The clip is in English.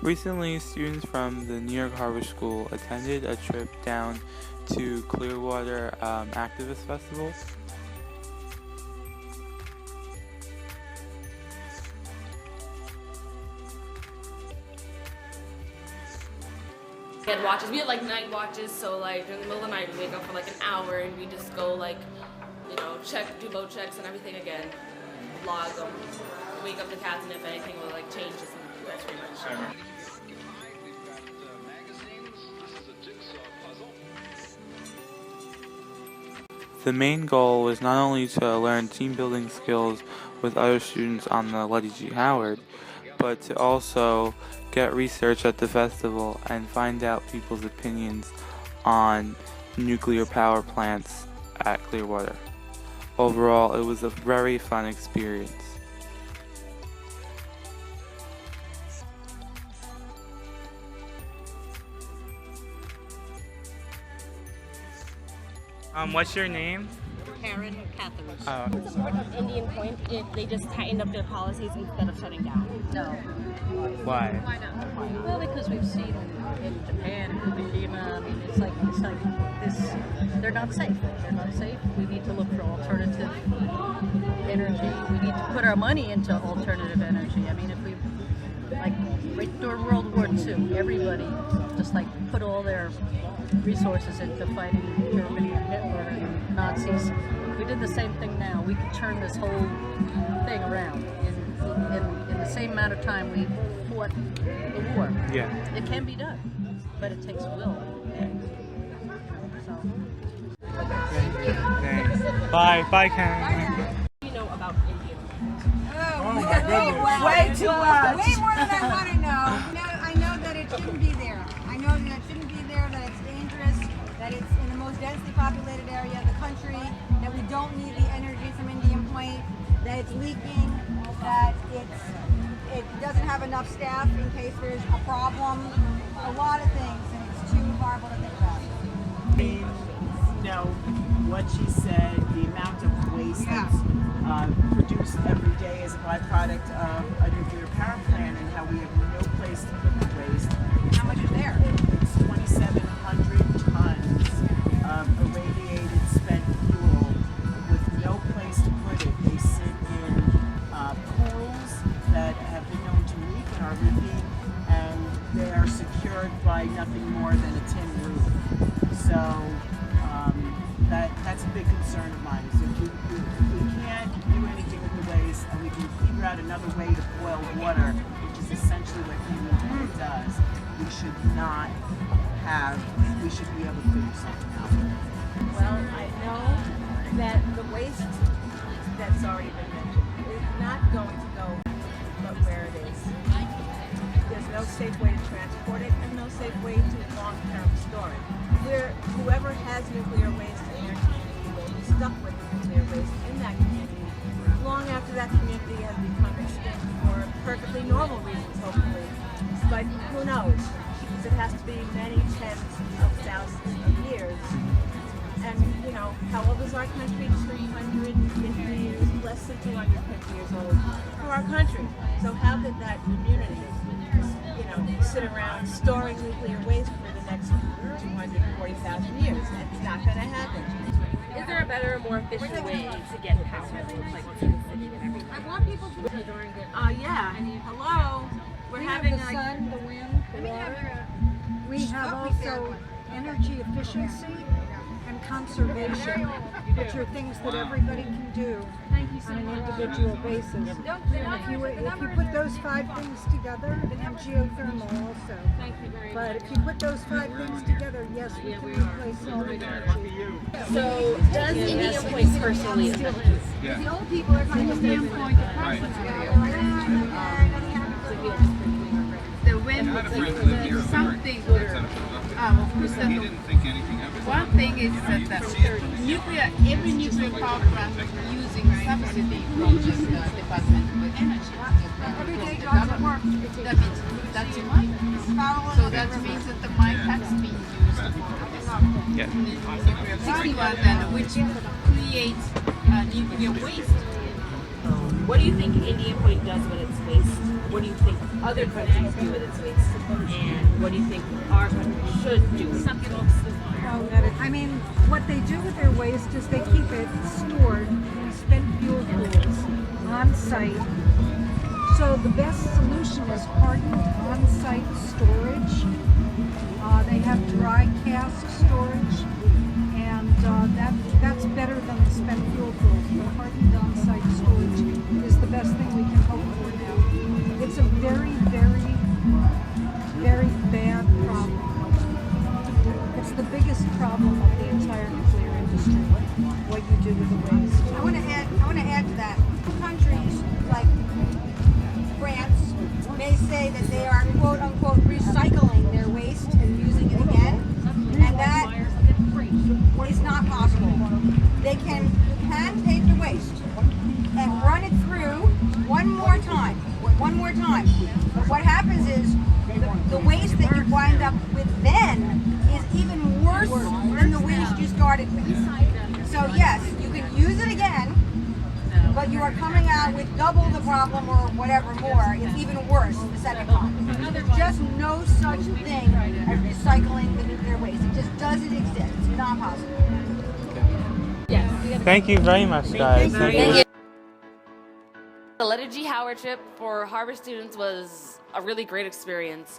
Recently, students from the New York Harbor School attended a trip down to Clearwater Activist Festival. We had watches. We had like night watches, so like during the middle of the night we wake up for like an hour and we just go like, do boat checks and everything again, log them, wake up the captain if anything will like change. That's pretty much. The main goal was not only to learn team building skills with other students on the Lettie G. Howard, but to also get research at the festival and find out people's opinions on nuclear power plants at Clearwater. Overall, it was a very fun experience. What's your name? Karen Catherine. What's the support of Indian Point if they just tightened up their policies instead of shutting down? No. Why? Why not? Well, because we've seen in Japan, Fukushima, I mean, it's like this. They're not safe. They're not safe. We need to look for alternative energy. We need to put our money into alternative energy. I mean, if we, like, right during World War II, everybody just like put all their resources into fighting Germany and Hitler and Nazis. If we did the same thing now, we could turn this whole thing around. In the same amount of time we fought the war. Yeah. It can be done, but it takes will. So. Thanks. Bye. Bye, Karen. What do you know about Indian Point? Oh my goodness. Way too much. Way more than I want to know. I know that it shouldn't be there. I know that it shouldn't be there, that it's dangerous, that it's in the most densely populated area of the country, that we don't need the energy from Indian Point, that it's leaking, that it doesn't have enough staff in case there's a problem, a lot of things, and it's too horrible to think about. What she said, the amount of waste that's produced every day as a byproduct of a nuclear power plant, and how we have no place to put the waste. How much is there? It's 2,700 tons of irradiated spent fuel with no place to put it. They sit in pools that have been known to leak and are leaking, and they are secured by nothing more than a tin roof. So that's a big concern of mine. So if we can't do anything with the waste, and we can figure out another way to boil water, which is essentially what Indian Point does, we should be able to figure something out. Well, I know that the waste that's already been mentioned is not going to go but where it is. There's no safe way to transport it and no safe way to long-term store it. Whoever has nuclear waste in their community will be stuck with nuclear waste in that community long after that community has become extinct for perfectly normal reasons, hopefully. But who knows? Because it has to be many tens of thousands of years. And, how old is our country? 250 years, less than 250 years old for our country. So how could that community, sit around storing nuclear waste for the next 240,000 years? It's not going to happen. Is there a better, more efficient way to get power, like to the city and everything? I want people to Yeah. Hello. We're having the sun, the wind, the water. We have also energy efficiency and conservation, which are things that everybody can do on an individual basis. And if you put those 5 things together, and geothermal also. But if you put those 5 things together, yes, we can replace all the energy. So, does Indian Point personally affect you? The old people are going to Indian Point. The wind, something. One thing is that every nuclear power plant using subsidy from the Department of Energy. Every day doesn't work. That means that's a mine. So that means that the mine tax being used for Yeah. nuclear power plant, and which creates nuclear waste. What do you think Indian Point does with its waste? What do you think other countries do with its waste? And what do you think our country should do with its waste? Well, I mean, what they do with their waste is they keep it stored in spent fuel pools on site. So the best solution is hardened on-site storage. They have dry cask storage, and that's better than the spent fuel pools. But hardened on-site storage is the best thing we can hope for now. It's a very, very, very bad problem. It's the biggest problem of the entire nuclear industry. What you do with the waste. I want to add to that. Countries like France may say that they are quote unquote recycling their waste and using it again, and that is not possible. They can take the waste and run it through one more time. But what happens is the waste that you wind up with then is even worse than the waste you started with. So yes, you can use it again, but you are coming out with double the problem or whatever more. It's even worse the second time. There's just no such thing as recycling the nuclear waste. It just doesn't exist. It's not possible. Thank you very much, guys. Thank you. The Lettie G. Howard trip for Harvard students was a really great experience.